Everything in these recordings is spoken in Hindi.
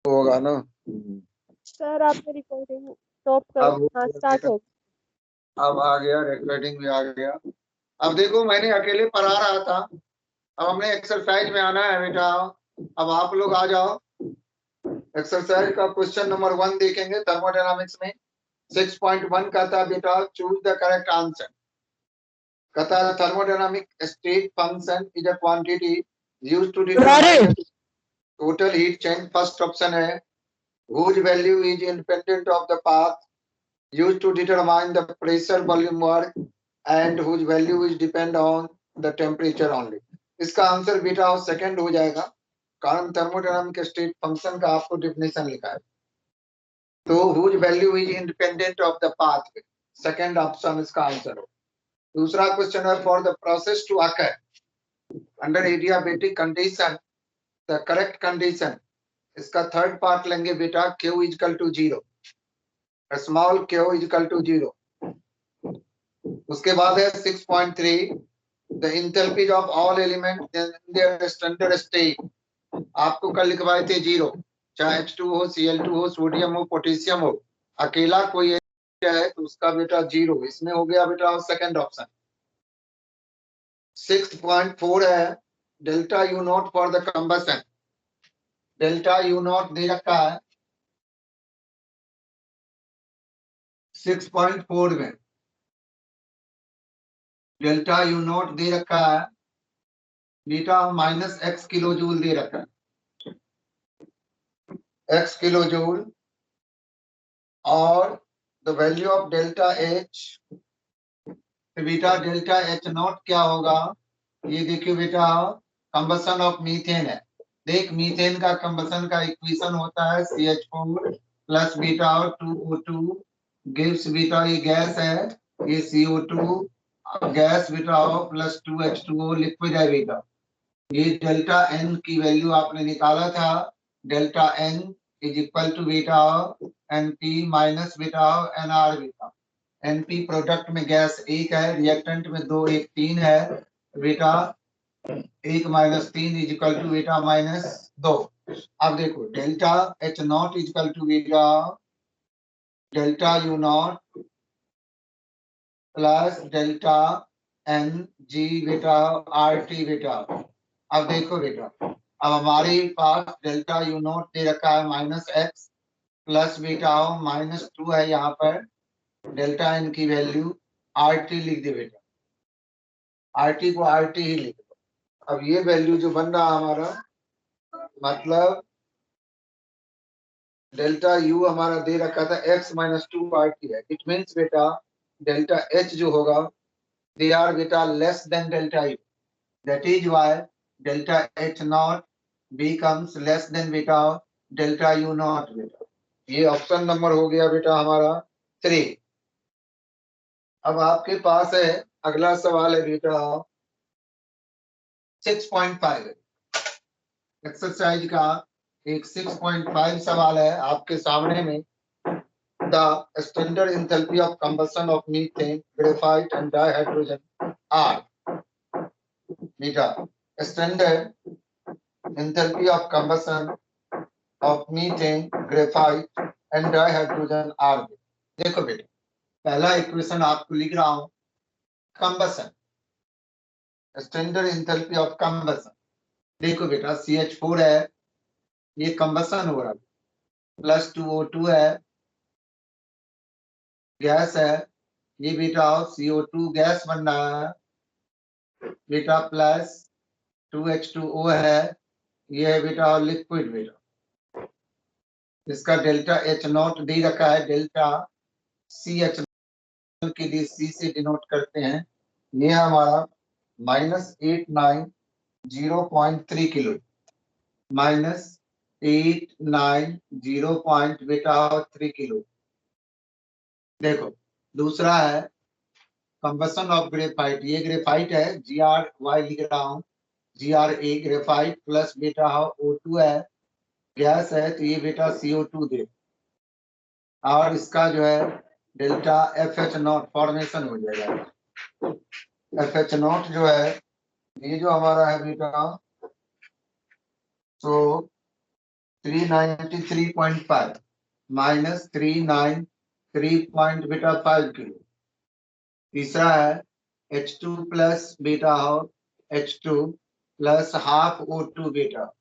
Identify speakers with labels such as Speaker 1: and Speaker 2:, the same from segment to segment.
Speaker 1: होगा ना।
Speaker 2: सर आपने रिकॉर्डिंग स्टॉप करो।
Speaker 1: अब
Speaker 2: हाँ स्टार्ट हो।
Speaker 1: अब आ गया, रिकॉर्डिंग भी आ गया। अब देखो मैंने अकेले पढ़ा रहा था, अब हमने एक्सरसाइज में आना है बेटा। अब आप लोग आ जाओ। एक्सरसाइज का क्वेश्चन नंबर 1 देखेंगे थर्मोडायनामिक्स में। 6.1 कहता है बेटा चूज द करेक्ट आंसर। कहता है thermodynamic state function is a quantity used to determine total heat change. First option है whose value is independent of the path used to determine the pressure volume work and whose value is depend on the temperature only। इसका आंसर बेटा सेकंड हो जाएगा, कारण थर्मोडायनामिक स्टेट फंक्शन का आपको डेफिनेशन लिखा है। तो whose value is independent of the path, second option इसका आंसर हो। दूसरा क्वेश्चन है for the process to occur under adiabatic condition the correct condition. इसका थर्ड पार्ट लेंगे बेटा Q equal to 0, small Q equal to 0। उसके बाद है 6.3 the enthalpies of all element in their standard state. आपको कल लिखवाए थे 0, चाहे H2 हो, Cl2 हो, सोडियम हो, पोटेशियम हो, अकेला कोई है तो उसका बेटा 0। इसमें हो गया बेटा सेकंड ऑप्शन। 6.4 है delta U not for the combustion. Delta U not दे रखा है 6.4 में। डेल्टा यू नॉट दे रखा है बेटा -x किलो जूल दे रखा है, x किलो जूल। और the value of delta H, बेटा डेल्टा एच नॉट क्या होगा, ये देखिए बेटा कंबसन ऑफ मीथेन है। देख मीथेन का कंबसन का इक्वेशन होता है CH4 प्लस बेटा 2O2 गिव्स बेटा, ये गैस है, ये CO2 गैस बेटा प्लस 2H2O लिक्विड है बेटा। ये डेल्टा एन की वैल्यू आपने निकाला था, delta N is equal to बेटा NP माइनस बेटा NR बेटा। NP प्रोडक्ट में गैस 1 है, रिएक्टेंट में 2 1 3 है बेटा। 1 - 3 इज इक्वल टू बेटा -2। अब देखो delta H not is equal to बेटा delta U not plus delta n g बेटा RT बेटा। अब देखो बेटा, अब हमारे पास डेल्टा यू नॉट दे रखा है -x प्लस बेटा -2 है यहाँ पर। डेल्टा एन की वैल्यू RT लिख दे बेटा, RT को RT ही लिख दो। अब ये वैल्यू जो बन रहा हमारा, मतलब डेल्टा यू हमारा दे रखा था x - 2 RT है। इट मीन्स बेटा डेल्टा H जो होगा दे आर बेटा less than delta U. That is why delta H not becomes less than बेटा डेल्टा यू नॉट बेटा। ये ऑप्शन नंबर हो गया बेटा हमारा 3। अब आपके पास है अगला सवाल है बेटा 6.5 एक्सरसाइज का एक 6.5 सवाल है आपके सामने में। The standard enthalpy of combustion of methane, graphite and dihydrogen are. बेटा standard enthalpy of combustion of methane, graphite and dihydrogen are. देखो बेटा पहला इक्वेशन आपको लिख रहा हूं, combustion standard enthalpy of combustion. देखो बेटा CH4 है, ये कंबशन हो रहा है, प्लस 2O2 है, गैस है, ये बेटा CO2 गैस बन रहा है बेटा, प्लस 2H2O है, ये है बेटा लिक्विड बेटा। इसका डेल्टा H नॉट दे रखा है, डेल्टा CH के लिए C से डिनोट करते हैं। ये हमारा -890.3 किलो, -890.3 किलो। देखो दूसरा है कंबशन ऑफ ग्रेफाइट, ये ग्रेफाइट है, GRY लिख रहा हूँ, GRA ग्रेफाइट प्लस बेटा O2 है, गैस है, तो ये बेटा CO2 दे, और इसका जो है डेल्टा FH नॉट फॉर्मेशन हो जाएगा। FH नॉट जो है ये जो हमारा है बेटा, तो 393.5 माइनस 393.5 किलो। तीसरा है H2 plus beta of H2 plus half O2 beta.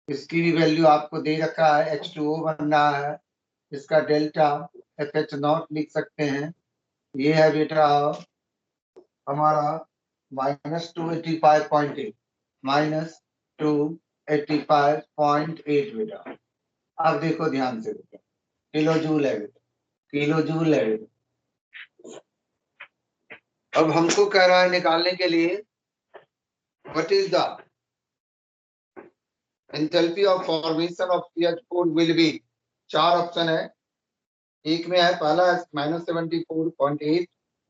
Speaker 1: इसकी भी वैल्यू आपको दे रखा है, H2O बन रहा है, इसका डेल्टा FH0 लिख सकते हैं। ये है बेटा हमारा -285.8 -285.8 बेटा। अब देखो ध्यान से बेटा, किलो जूल है बेटा, किलो जूल है बेटा। अब हमको कह रहा है निकालने के लिए what is the enthalpy of formation of CH4 will be. 4 option है, एक में है पहला है -74.8,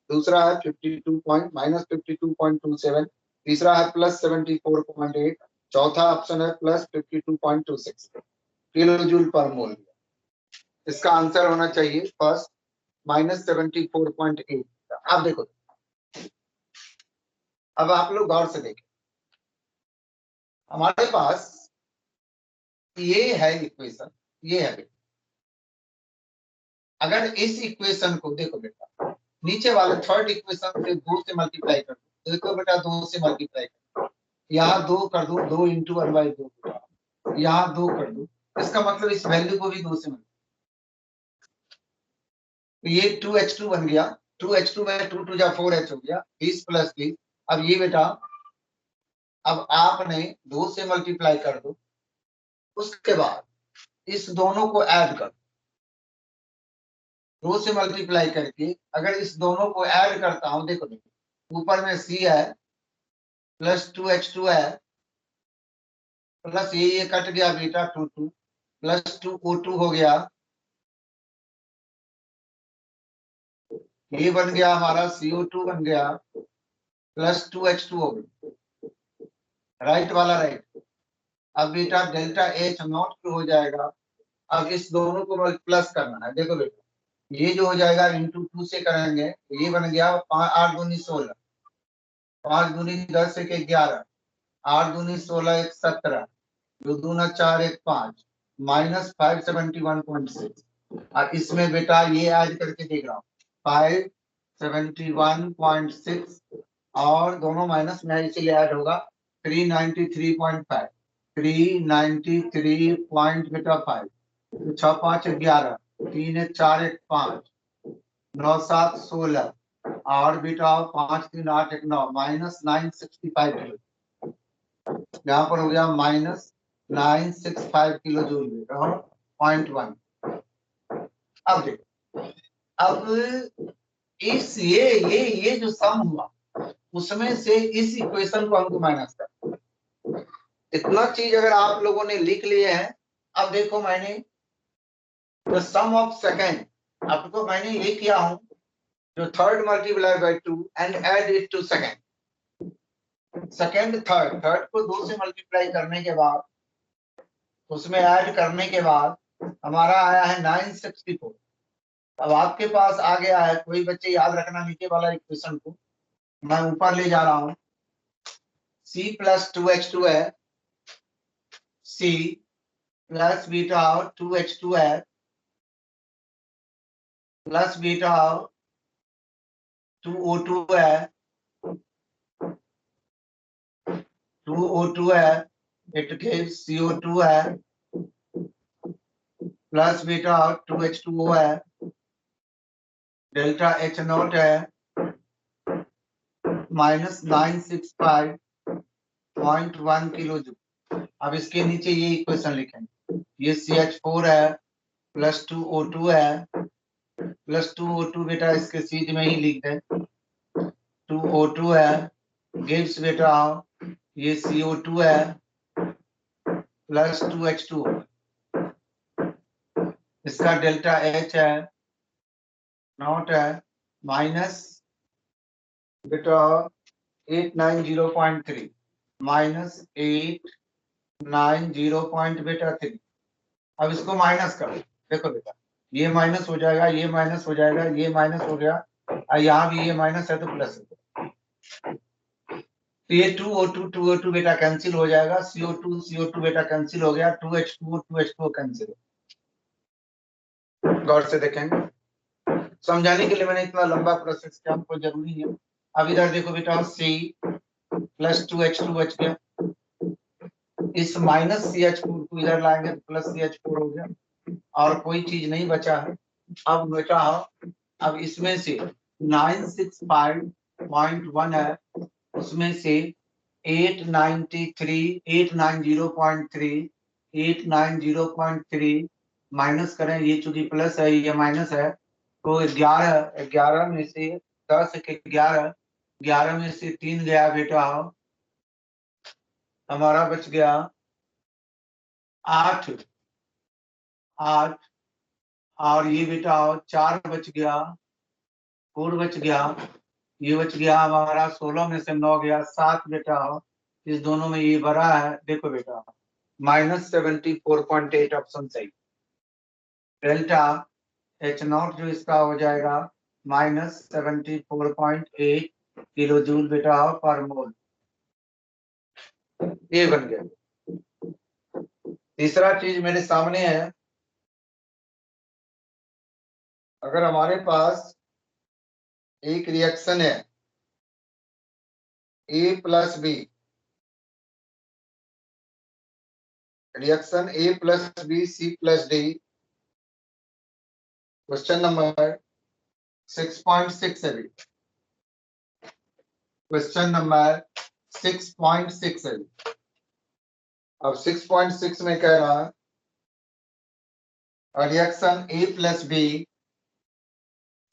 Speaker 1: दूसरा है -52.27, तीसरा है +74.8, चौथा ऑप्शन है +52.26 किलो जूल पर मोल। इसका आंसर होना चाहिए फर्स्ट -74.8। अब देखो, अब आप लोग गौर से देखें, हमारे पास ये है इक्वेशन, ये है बेटा। अगर इस इक्वेशन को देखो बेटा, नीचे वाले थर्ड इक्वेशन से 2 से मल्टीप्लाई कर दो, देखो बेटा 2 से मल्टीप्लाई कर दो, यहाँ 2 कर दो, 2 इंटू 1/2, यहाँ 2 कर दो, इसका मतलब इस वैल्यू को भी 2 से मल्टीप्लाई। तो ये 2H2 बन गया, 2H2 में 2 2 जा 4H हो गया, 20 + 20। अब ये बेटा, अब आपने 2 से मल्टीप्लाई कर दो, उसके बाद इस दोनों को ऐड कर, 2 से मल्टीप्लाई करके अगर इस दोनों को ऐड करता हूं, देखो देखो ऊपर में C है प्लस 2H2 है प्लस ये कट गया बेटा 2 2 प्लस 2O2 हो गया, ये बन गया हमारा CO2 बन गया प्लस 2H2 हो गया, राइट वाला राइट। अब बेटा डेल्टा H0 हो जाएगा। अब इस दोनों को प्लस करना है, देखो बेटा ये जो हो जाएगा इंटू 2 से करेंगे, ये बन गया 8 दूनी 16, 5 दूनी 10 1 11, 8 दूनी 16 1 17, 2 दूना 4 1 5 -571.6। और इसमें बेटा ये ऐड करके देख रहा हूँ 571.6 और दोनों माइनस में इसीलिए ऐड होगा 393.5, 393.5, 6 5 11, 3 1 4 1 5, 9 7 16 और बेटा 5 3 8 1 9 -965 किलो, यहाँ पर हो गया -965 किलो जूल बेटा 0.1। अब देखो, अब इस ये जो सम हुआ उसमें से इस इक्वेशन को हमको माइनस कर, इतना चीज अगर आप लोगों ने लिख लिए हैं। अब देखो मैंने द सम ऑफ सेकेंड, आपको मैंने ये किया हूं जो third multiply by 2 and add it to second, second third को 2 से मल्टीप्लाई करने के बाद उसमें ऐड करने के बाद हमारा आया है 964। अब आपके पास आ गया है, कोई बच्चे याद रखना नीचे वाला इक्वेशन को मैं ऊपर ले जा रहा हूं, C प्लस 2H2 है, C प्लस बीटा 2H2 है प्लस बीटा 2O2 है, 2O2 है, इट गिव्स CO2 है प्लस बीटा 2H2O है, डेल्टा H0 है -965.1 किलो जूल। अब इसके नीचे ये इक्वेशन लिखेंगे, ये CH4 है प्लस 2O2 है प्लस 2O2 बेटा इसके सीध में ही लिख दें, 2O2 है गिव्स बेटा ये CO2 है प्लस 2H2, इसका डेल्टा H है नॉट है माइनस बेटा 890.3 -890.3। अब इसको माइनस करो, देखो बेटा ये माइनस हो जाएगा, ये माइनस हो जाएगा, ये माइनस हो गया और यहाँ भी ये माइनस है तो प्लस हो गया। तो ये 2O2 बेटा कैंसिल हो जाएगा, CO2 बेटा कैंसिल हो गया, 2H2O कैंसिल। गौर से देखेंगे, समझाने के लिए मैंने इतना लंबा प्रोसेस किया, हमको जरूरी है। अब इधर देखो बेटा, C प्लस 2H2 बच गया, इस माइनस CH4 को इधर लाएंगे तो प्लस CH4 हो गया, और कोई चीज नहीं बचा है। अब बेटा अब इसमें से 965.1 है, उसमें से 890.3 माइनस करें, ये चूंकि प्लस है ये माइनस है, तो 11 में से 10 के 11 में से 3 गया बेटा, हमारा बच गया 8 और ये बेटा 4 बच गया, 4 बच गया, ये बच गया हमारा 16 में से 9 गया 7 बेटा, इस दोनों में ये बड़ा है, देखो बेटा -74.8 ऑप्शन सही। डेल्टा H0 जो इसका हो जाएगा -74.8 किलो जूल बेटा पर मोल, ये बन गया। तीसरा चीज मेरे सामने है, अगर हमारे पास एक रिएक्शन है A plus B, reaction A plus B C plus D, question number 6.6 है, क्वेश्चन नंबर 6.6 है। अब 6.6 में कह रहा है रिएक्शन A प्लस B,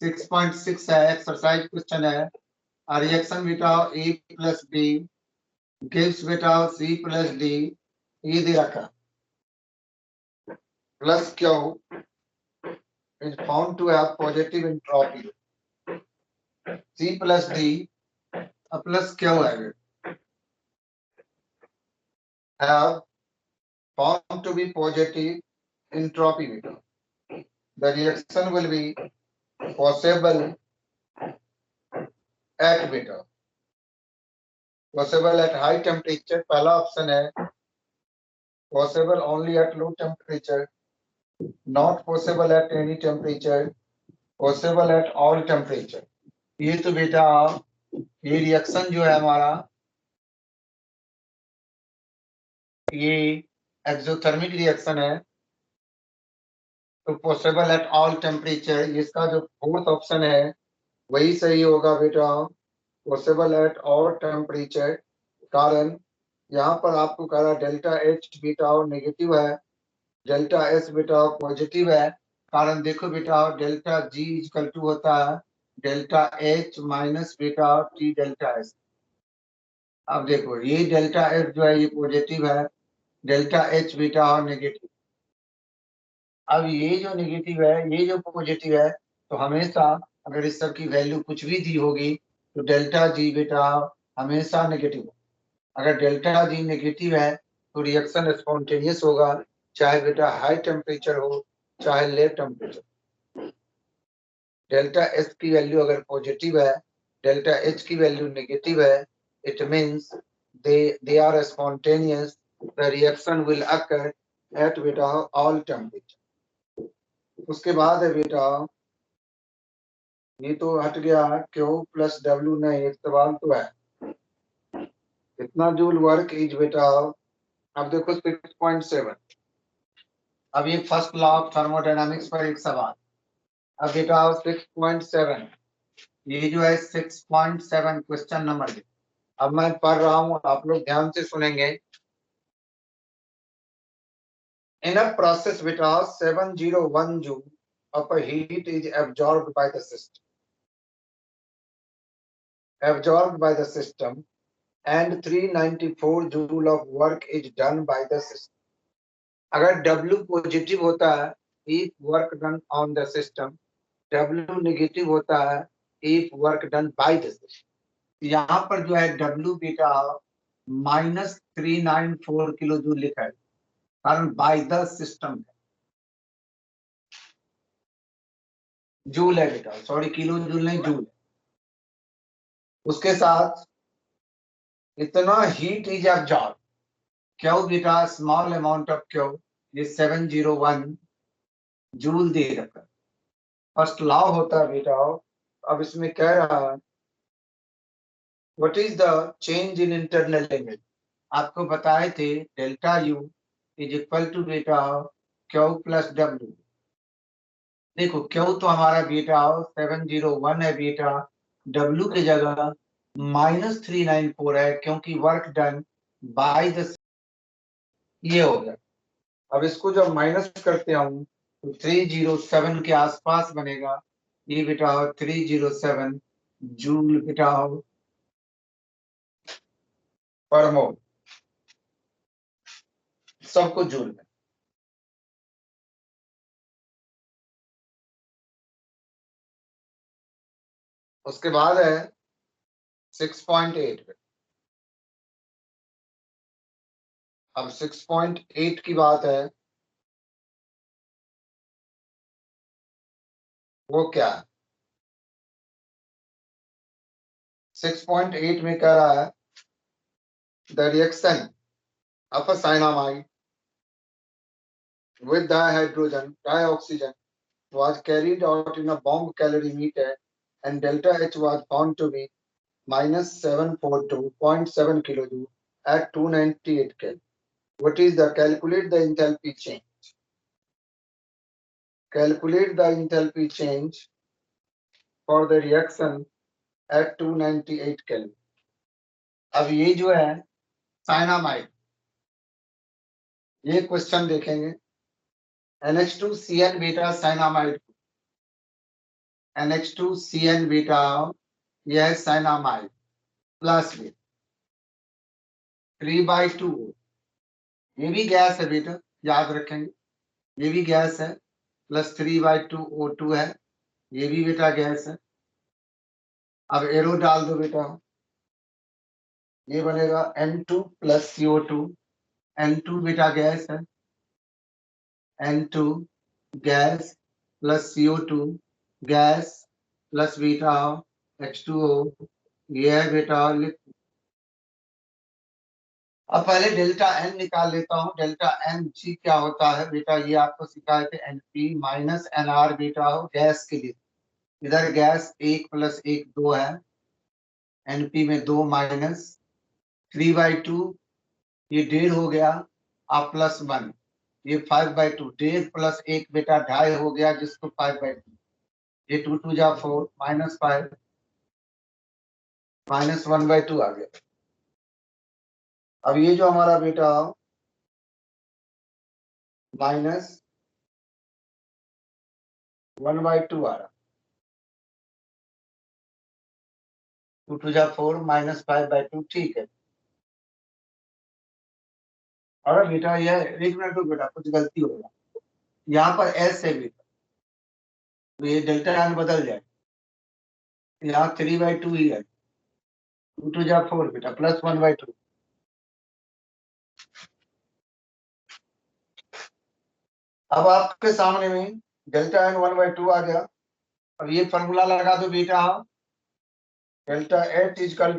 Speaker 1: 6.6 है, एक्सरसाइज क्वेश्चन है। रिएक्शन बेटा A प्लस B गिव्स बेटा C प्लस D, ये दे रखा plus Q is found to have positive entropy, C plus D plus Q have found to be positive entropy beta. The reaction will be possible at beta, possible at high temperature, पहला ऑप्शन है, possible only at low temperature, not possible at any temperature, possible at all temperature। ये तो बेटा ये रिएक्शन जो है हमारा, ये एक्सोथर्मिक रिएक्शन है, तो पॉसिबल एट ऑल टेम्परेचर, इसका जो फोर्थ ऑप्शन है वही सही होगा बेटा, पॉसिबल एट ऑल टेम्परेचर। कारण यहाँ पर आपको कह रहा डेल्टा H बीटा नेगेटिव है, डेल्टा S बेटा पॉजिटिव है। कारण देखो बेटा डेल्टा G इक्वल टू होता है डेल्टा H माइनस बेटा T डेल्टा S। अब देखो ये डेल्टा H जो है ये पॉजिटिव है, डेल्टा H बेटा नेगेटिव। अब ये जो नेगेटिव है ये जो पॉजिटिव है, तो हमेशा अगर इस सब की वैल्यू कुछ भी दी होगी तो डेल्टा जी बेटा हमेशा नेगेटिव हो। अगर डेल्टा जी नेगेटिव है तो रिएक्शन स्पॉन्टेनियस होगा, चाहे बेटा हाई टेम्परेचर हो चाहे लो टेम्परेचर। डेल्टा एस की वैल्यू अगर पॉजिटिव है, डेल्टा एच की वैल्यू नेगेटिव है, it means they are spontaneous, the reaction will occur at बेटा all temperature। उसके बाद है बेटा ये तो हट गया, Q प्लस W नहीं, एक सवाल तो है कितना जूल वर्क इज बेटा। अब देखो 6.7, अब ये फर्स्ट लॉ ऑफ थर्मोडायनामिक्स पर एक सवाल। अब बेटा 6.7, ये जो है 6.7 क्वेश्चन नंबर। अब मैं पढ़ रहा हूँ, आप लोग ध्यान से सुनेंगे। In a process बेटा 701 joule of a heat is absorbed by the system, and 394 joule of work is done by the system। अगर W पॉजिटिव होता है if work done on the system, W negative होता है if work done by the system। यहाँ पर जो है W बेटा -394 किलो जूल लिखा है, कारण बाय द सिस्टम जूल है बेटा, सॉरी किलो जूल नहीं जूल। उसके साथ इतना हीट इज एब्जॉर्ब, क्यों बेटा, स्मॉल अमाउंट ऑफ क्यों, ये 701 जूल दे रखा, फर्स्ट लॉ होता है बेटा। अब इसमें कह रहा है what is the change in internal limit, आपको बताए थे delta U is equal to बेटा क्यू प्लस डब्ल्यू। देखो क्यू तो हमारा बेटा 701 है बेटा, डब्ल्यू की जगह -394 है क्योंकि वर्क डन बाय द, ये हो गया। अब इसको जब माइनस करते हूँ तो 307 के आसपास बनेगा, ये बेटा 307 जूल बेटा पर मोल, सबको जूल में। उसके बाद है 6.8 पे। अब 6.8 की बात है, वो क्या है? 6.8 में कह रहा है the reaction of a cyanamide with dihydrogen dioxygen was carried out in a bomb calorimeter and delta H was found to be -742.7 kilojoule at 298 Kelvin. What is the calculate the enthalpy change? Calculate the enthalpy change for the reaction at 298 Kelvin. अब ये जो है साइनामाइड, ये क्वेश्चन देखेंगे NH2CN बेटा साइनामाइड, NH2CN बेटा यह है साइनामाइड प्लस में 3/2, ये भी गैस है बेटा, याद रखेंगे ये भी गैस है, प्लस 3/2 है, ये भी बेटा गैस है। अब एरो डाल दो बेटा, ये बनेगा N2 प्लस CO2, N2 बेटा गैस है, N2 gas plus CO2 gas plus बेटा H2O, ये है बेटा लिक्विड। अब पहले डेल्टा एन निकाल लेता हूँ, डेल्टा एन जी क्या होता है बेटा, ये आपको सिखाए थे एनपी माइनस एनआर बेटा हो गैस के लिए, इधर गैस 1 + 1 2 है, एनपी में 2 माइनस 3/2, ये 1.5 हो गया, आप +1, ये 5/2, 1.5 + 1 बेटा 2.5 हो गया, जिसको 5/2, ये 2 2 जा 4 -5 -1/2 आ गया। अब ये जो हमारा बेटा -1/2 आ रहा, 2 2 जा 4 -5/2, ठीक है। अरे बेटा ये 1 मिनट रुक बेटा, कुछ गलती होगा, यहाँ पर एस है बेटा, तो ये डेल्टा एन बदल जाए, यहाँ 3/2 ही है, 2 2 जा 4 बेटा प्लस 1/2। अब आपके सामने में डेल्टा एन 1/2 आ गया। अब ये फॉर्मूला लगा दो बेटा, delta H is equal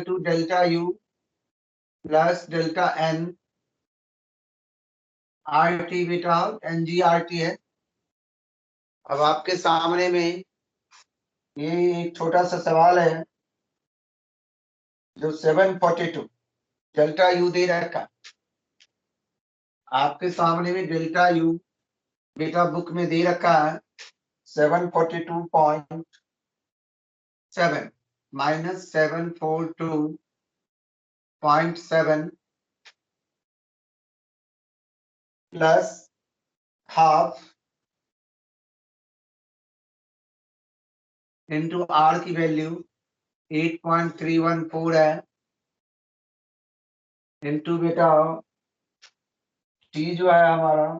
Speaker 1: to delta U plus delta N R T बेटा, एन जी आर टी है। अब आपके सामने में ये एक छोटा सा सवाल है, जो 742 डेल्टा यू दे रखा, आपके सामने में डेल्टा यू बेटा बुक में दे रखा है 742.7 -742.7 प्लस हाफ इंटू आर की वैल्यू 8.314 है, इंटू बेटा टी जो है हमारा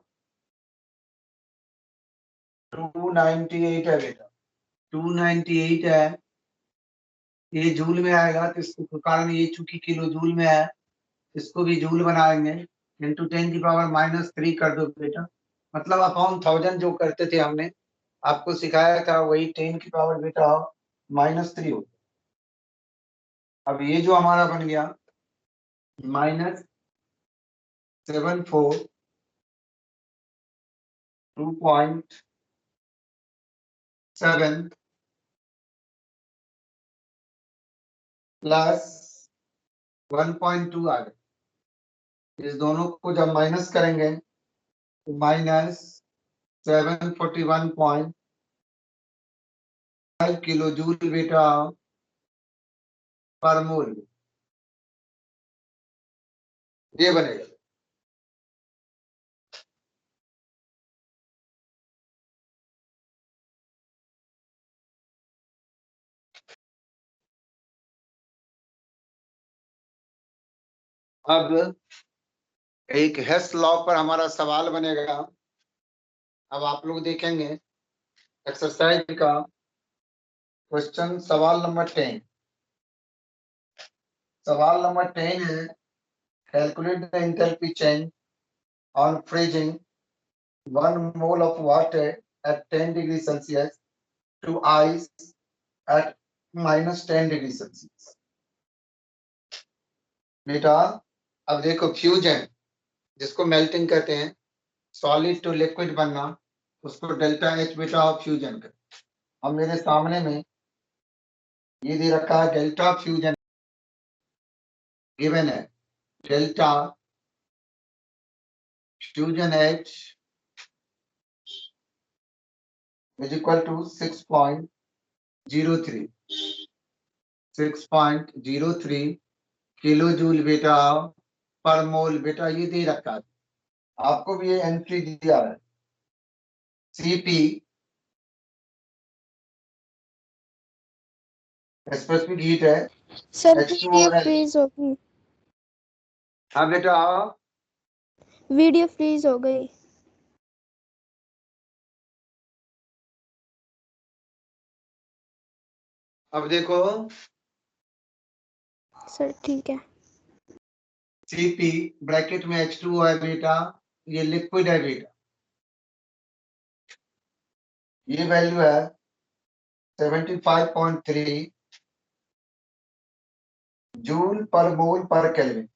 Speaker 1: 298 है बेटा, 298 है, ये जूल में आएगा, तो इसके कारण ये चूंकि किलो जूल में है, इसको भी जूल बनाएंगे, इंटू 10⁻³ कर दो बेटा, मतलब अपॉन 1000 जो करते थे हमने आपको सिखाया था, वही 10 की पावर बेटा -3 हो। अब ये जो हमारा बन गया -742.7 प्लस 1.2 आ गया। इस दोनों को जब माइनस करेंगे तो -741.5 किलो जूल बेटा पर मोल, ये बनेगा। अब एक हेस लॉ पर हमारा सवाल बनेगा। अब आप लोग देखेंगे एक्सरसाइज का क्वेश्चन सवाल नंबर 10। सवाल नंबर 10 है calculate the enthalpy change on freezing 1 mole of water at 10 degrees Celsius to ice at -10 degrees Celsius। बेटा अब देखो फ्यूजन जिसको मेल्टिंग कहते हैं, सॉलिड टू लिक्विड बनना, उसको डेल्टा एच बेटा फ्यूजन कर। अब मेरे सामने में ये दे रखा है डेल्टा फ्यूजन गिवन है, delta fusion H is equal to 6.03 kilo joule बेटा पर मोल। बेटा ये दे रखा है, आपको भी ये एंट्री दिया है सीपी स्पेसिफिक हीट है
Speaker 2: सर वीडियो
Speaker 1: H2O।
Speaker 2: फ्रीज होगी,
Speaker 1: हाँ बेटा
Speaker 2: वीडियो फ्रीज हो गई।
Speaker 1: अब देखो
Speaker 2: सर ठीक है।
Speaker 1: सीपी ब्रैकेट में H2O है बेटा, ये लिक्विड है बेटा, ये वैल्यू है 75.3 जूल पर मोल पर केल्विन।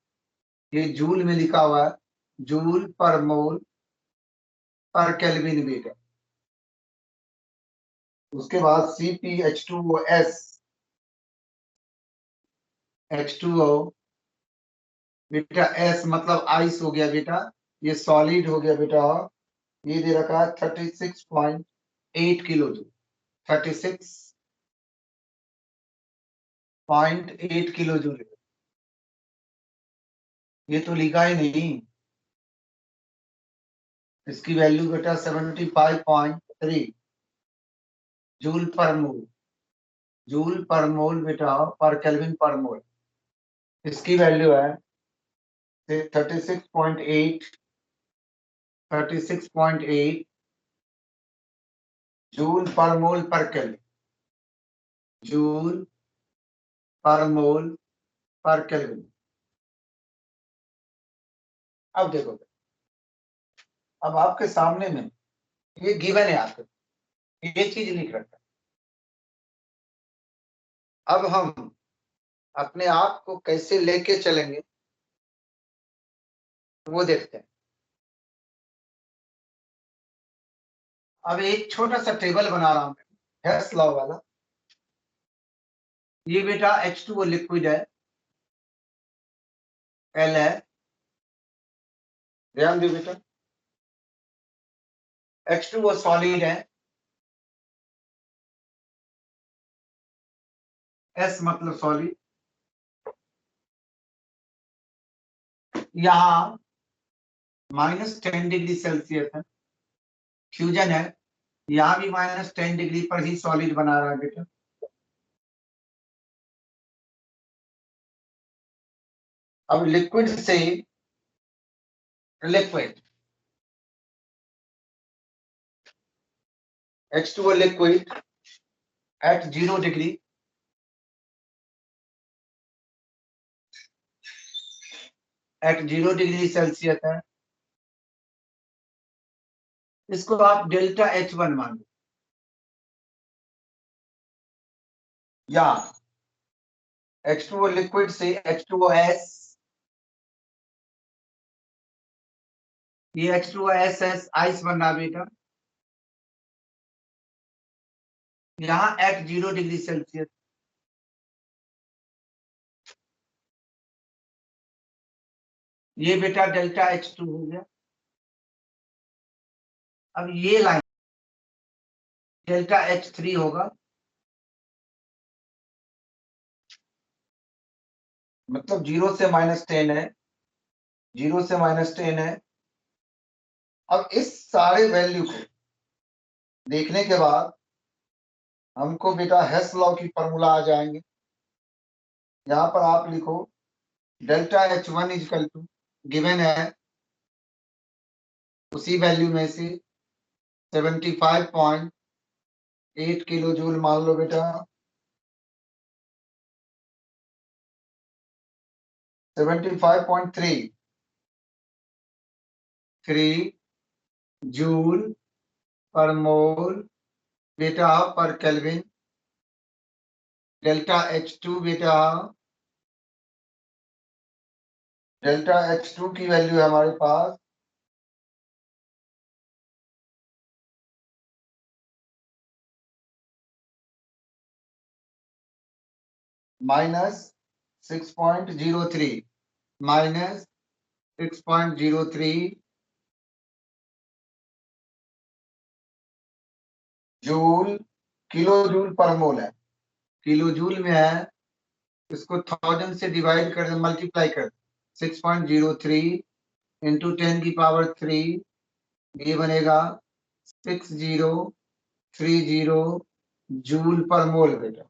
Speaker 1: ये जूल में लिखा हुआ है, जूल पर मोल पर केल्विन बेटा। उसके बाद CpH2OS H2O बेटा, S मतलब आइस हो गया बेटा, ये सॉलिड हो गया बेटा। ये दे रखा है 36.8 किलो जूल, 36.8 किलो जूल। ये तो लिखा ही नहीं, इसकी वैल्यू बेटा 75.3 जूल पर मोल, जूल पर मोल बेटा पर केल्विन पर मोल। इसकी वैल्यू है 36.8 जूल पर मोल पर केल्विन, जूल पर मोल पर केल्विन। अब देखो, अब आपके सामने में ये गिवन है, आपको ये चीज लिख रखा है। अब हम अपने आप को कैसे लेके चलेंगे वो देखते हैं। अब एक छोटा सा टेबल बना रहा हूं मैं, हेस लॉ वाला। ये बेटा H2O लिक्विड है, L है, ध्यान दो बेटा। H2O सॉलिड है, S मतलब सॉलिड। यहाँ -10 डिग्री सेल्सियस है, फ्यूजन है, यहाँ भी -10 डिग्री पर ही सॉलिड बना रहा है बेटा। अब लिक्विड से liquid, H2O liquid at 0 degree, at 0 degree Celsius है। इसको आप डेल्टा H1 मान लो, या H2O लिक्विड से H2OS, ये H2OSS आइस बनना बेटा, यहाँ एट 0 डिग्री सेल्सियस। ये बेटा डेल्टा H2 हो गया। अब ये लाइन डेल्टा H3 होगा, मतलब 0 से -10 है, 0 से -10 है। अब इस सारे वैल्यू को देखने के बाद हमको बेटा हेस लॉ की फॉर्मूला आ जाएंगे। यहाँ पर आप लिखो delta H1 is equal to given है, उसी वैल्यू में से 75.8 किलो जूल मान लो बेटा, 75.3 जूल पर मोल बेटा पर केल्विन। डेल्टा H2 बेटा, डेल्टा H2 की वैल्यू है हमारे पास -6.03, -6.03 जूल, किलो जूल पर मोल है, किलो जूल में है, इसको 1000 से डिवाइड कर दे, मल्टीप्लाई कर दे, 6.03 इंटू 10 की पावर 3, ये बनेगा 6030 जूल पर मोल बेटा।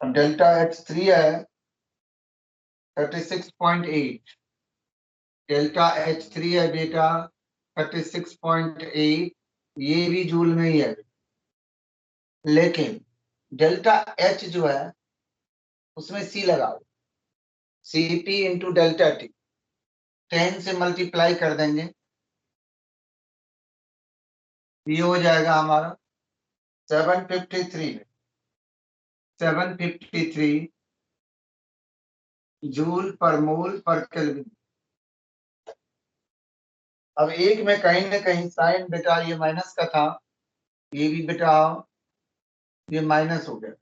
Speaker 1: डेल्टा H3 है 36.8, डेल्टा H3 है बेटा 36.8, ये भी जूल में ही है, लेकिन डेल्टा H जो है उसमें C लगाओ, CP इंटू डेल्टा T, 10 से मल्टीप्लाई कर देंगे, ये हो जाएगा हमारा 753 जूल पर मोल पर केल्विन। अब एक में कहीं ना कहीं साइन बेटा ये माइनस का था, ये भी बेटा ये माइनस हो गया।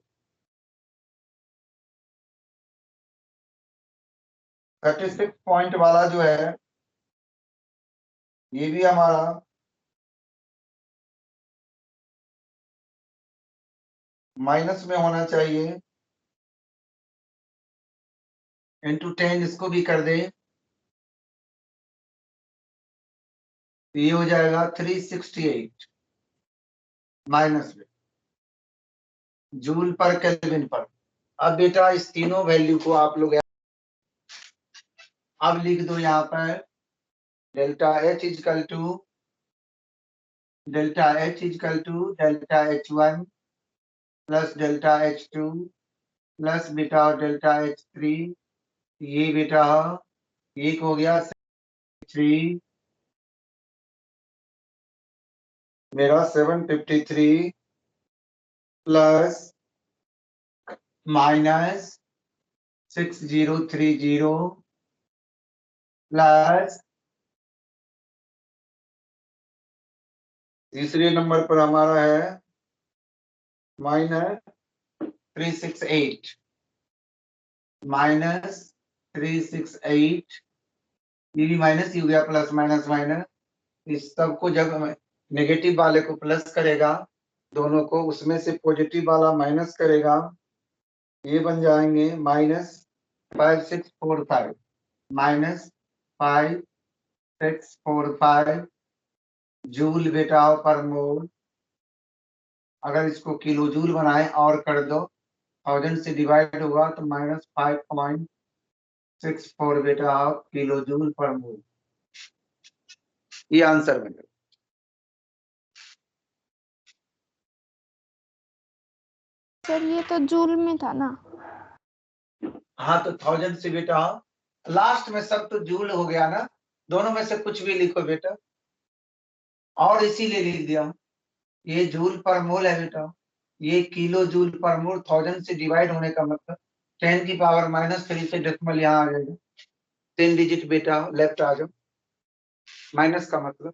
Speaker 1: 36 पॉइंट वाला जो है ये भी हमारा माइनस में होना चाहिए, इंटू 10 इसको भी कर दे, ये हो जाएगा 368 माइनस में जूल पर केल्विन पर। अब बेटा इस तीनों वैल्यू को आप लोग अब लिख दो यहाँ पर, delta H is equal to delta H1 plus delta H2 plus बेटा डेल्टा H3, ये बेटा एक हो गया 3 मेरा 753 प्लस माइनस 6030 प्लस तीसरे नंबर पर हमारा है -368 -368, ये भी माइनस ही हो गया, प्लस माइनस माइनस, इस सब को जब नेगेटिव वाले को प्लस करेगा, दोनों को उसमें से पॉजिटिव वाला माइनस करेगा, ये बन जाएंगे -5645 -5645 जूल बेटा पर मोल। अगर इसको किलो जूल बनाए और कर दो, 1000 से डिवाइड होगा तो -5.64 बेटा किलो जूल पर मोल, ये आंसर बनेगा।
Speaker 2: सर ये तो जूल में था ना।
Speaker 1: हाँ तो 1000 से बेटा लास्ट में सब तो जूल हो गया ना, दोनों में से कुछ भी लिखो बेटा, और इसीलिए लिख दिया। ये जूल पर मोल है बेटा, ये किलो जूल पर मोल 1000 से डिवाइड होने का मतलब 10⁻³ से डेसिमल यहाँ आ जाएगा, 10 डिजिट बेटा लेफ्ट आ जाओ। माइनस का मतलब,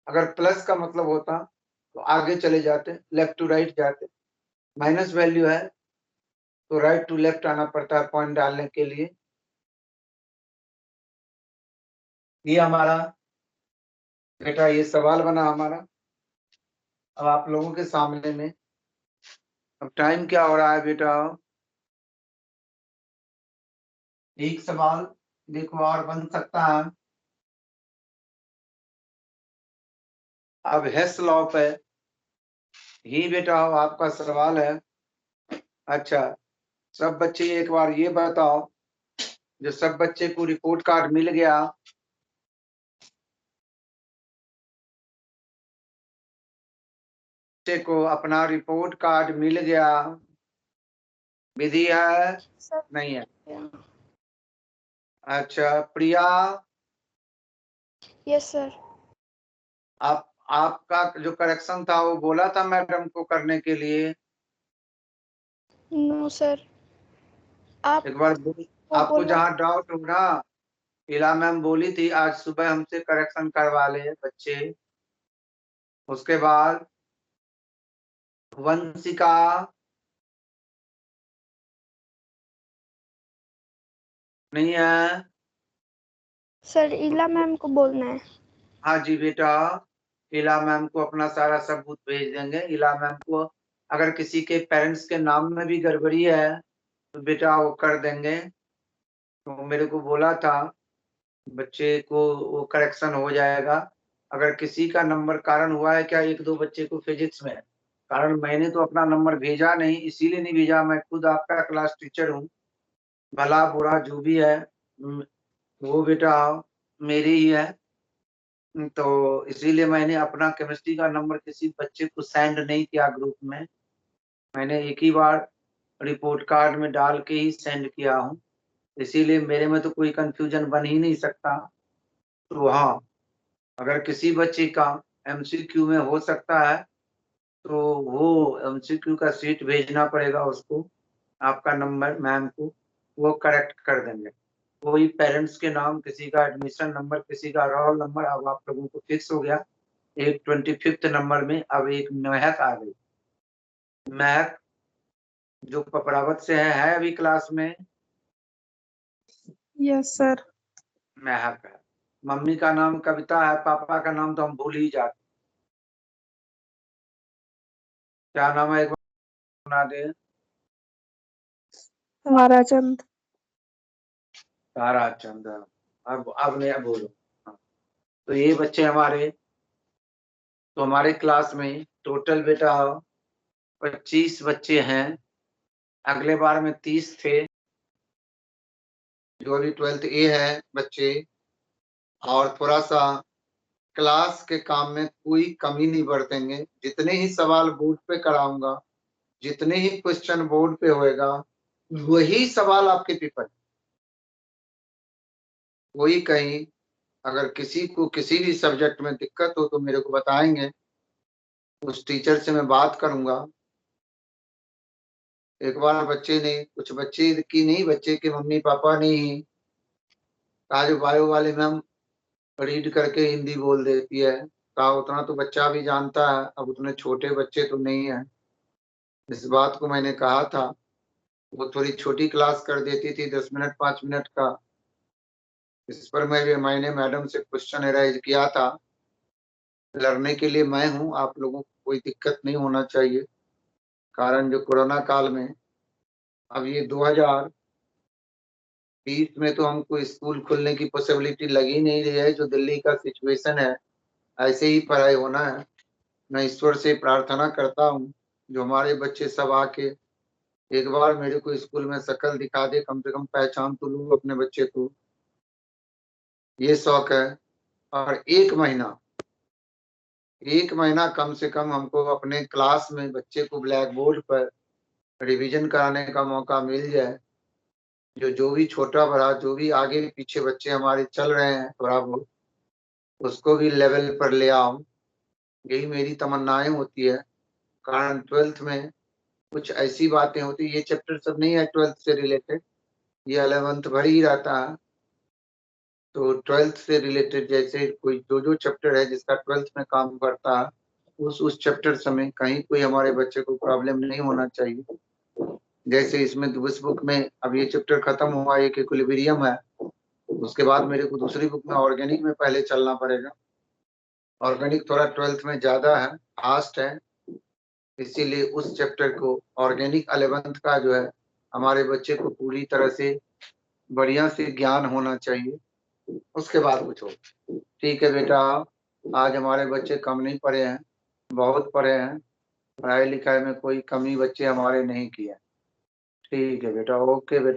Speaker 1: अगर प्लस का मतलब होता तो आगे चले जाते, लेफ्ट टू राइट जाते। माइनस वैल्यू है तो राइट टू लेफ्ट आना पड़ता है पॉइंट डालने के लिए। ये हमारा बेटा ये सवाल बना हमारा। अब आप लोगों के सामने में अब टाइम क्या हो रहा है बेटा, एक सवाल देखो और बन सकता है। अब हेस लॉ पे ही बेटा आपका सवाल है। अच्छा सब बच्चे एक बार ये बताओ, जो सब बच्चे को रिपोर्ट कार्ड मिल गया, बच्चे को अपना रिपोर्ट कार्ड मिल गया, विधि है
Speaker 2: सर
Speaker 1: नहीं है? अच्छा प्रिया,
Speaker 2: यस सर।
Speaker 1: आपका जो करेक्शन था वो बोला था मैडम को करने के लिए?
Speaker 2: नो सर, आप
Speaker 1: एक बार
Speaker 2: वो
Speaker 1: आपको
Speaker 2: बोला।
Speaker 1: जहाँ डाउट हो ना, इला मैम बोली थी आज सुबह हमसे करेक्शन करवा ले बच्चे। उसके बाद वंशिका, नहीं है?
Speaker 2: सर इला मैम को बोलना है।
Speaker 1: हाँ जी बेटा, इला मैम को अपना सारा सबूत भेज देंगे। इला मैम को अगर किसी के पेरेंट्स के नाम में भी गड़बड़ी है तो बेटा वो कर देंगे। तो मेरे को बोला था बच्चे को वो करेक्शन हो जाएगा। अगर किसी का नंबर कारण हुआ है क्या, एक दो बच्चे को फिजिक्स में कारण, मैंने तो अपना नंबर भेजा नहीं, इसीलिए नहीं भेजा, मैं खुद आपका क्लास टीचर हूँ। भला बुरा जो भी है वो बेटा मेरी ही है। तो इसीलिए मैंने अपना केमिस्ट्री का नंबर किसी बच्चे को सेंड नहीं किया ग्रुप में, मैंने एक ही बार रिपोर्ट कार्ड में डाल के ही सेंड किया हूँ। इसीलिए मेरे में तो कोई कंफ्यूजन बन ही नहीं सकता। तो हाँ, अगर किसी बच्चे का एमसीक्यू में हो सकता है तो वो एमसीक्यू का सीट भेजना पड़ेगा उसको, आपका नंबर मैम को, वो करेक्ट कर देंगे। कोई पेरेंट्स के नाम, किसी का एडमिशन नंबर, किसी का रोल नंबर, अब आप लोगों को फिक्स हो गया। एक 25th नंबर में अब एक महक आ गई। महक जो पपरावत से है अभी क्लास में?
Speaker 2: Yes sir.
Speaker 1: महक है। मम्मी का नाम कविता है, पापा का नाम तो हम भूल ही जाते। क्या नाम है एक बार सुना दे।
Speaker 2: ताराचंद।
Speaker 1: ताराचंद। अब नहीं, अब बोलो। हाँ। तो ये बच्चे हमारे, तो हमारे क्लास में टोटल बेटा 25 बच्चे हैं। अगले बार में 30 थे, जो अभी 12th ए है बच्चे। और थोड़ा सा क्लास के काम में कोई कमी नहीं बरतेंगे, जितने ही सवाल बोर्ड पे कराऊंगा, जितने ही क्वेश्चन बोर्ड पे होएगा, वही सवाल आपके पेपर। कोई कहीं अगर किसी को किसी भी सब्जेक्ट में दिक्कत हो तो मेरे को बताएंगे, उस टीचर से मैं बात करूंगा। एक बार बच्चे ने, कुछ बच्चे की नहीं, बच्चे के मम्मी पापा ने ही कहा जो बायो वाले मैम रीड करके हिंदी बोल देती है, कहा उतना तो बच्चा भी जानता है, अब उतने छोटे बच्चे तो नहीं है। इस बात को मैंने कहा था, वो थोड़ी छोटी क्लास कर देती थी, 10 मिनट 5 मिनट का। इस पर मैंने मैडम से क्वेश्चन एराइज किया था। लड़ने के लिए मैं हूँ, आप लोगों को कोई दिक्कत नहीं होना चाहिए। कारण जो कोरोना काल में, अब ये 2020 में तो हमको स्कूल खुलने की पॉसिबिलिटी लग ही नहीं रही है। जो दिल्ली का सिचुएशन है, ऐसे ही पढ़ाई होना है। मैं ईश्वर से प्रार्थना करता हूँ जो हमारे बच्चे सब आके एक बार मेरे को स्कूल में शक्ल दिखा दे, कम से कम पहचान तो लूँ अपने बच्चे को, ये शौक है। और एक महीना कम से कम हमको अपने क्लास में बच्चे को ब्लैक बोर्ड पर रिवीजन कराने का मौका मिल जाए। जो भी छोटा बड़ा, जो भी आगे पीछे बच्चे हमारे चल रहे हैं थोड़ा बहुत, उसको भी लेवल पर ले आओ। यही मेरी तमन्नाएं होती है। कारण 12th में कुछ ऐसी बातें होती, ये चैप्टर सब नहीं है 12th से रिलेटेड, ये 11th भर ही रहता है। तो 12th से रिलेटेड जैसे कोई जो चैप्टर है जिसका 12th में काम करता है, उस चैप्टर समय कहीं कोई हमारे बच्चे को प्रॉब्लम नहीं होना चाहिए। जैसे इसमें उस बुक में अब ये चैप्टर खत्म हुआ, एक इक्विलिब्रियम है, उसके बाद मेरे को दूसरी बुक में ऑर्गेनिक में पहले चलना पड़ेगा। ऑर्गेनिक थोड़ा 12th में ज्यादा है, फास्ट है, इसीलिए उस चैप्टर को ऑर्गेनिक 11th का जो है हमारे बच्चे को पूरी तरह से बढ़िया से ज्ञान होना चाहिए, उसके बाद कुछ हो। ठीक है बेटा, आज हमारे बच्चे कम नहीं पढ़े हैं, बहुत पढ़े हैं, पढ़ाई लिखाई में कोई कमी बच्चे हमारे नहीं किए। ठीक है बेटा, ओके बेटा।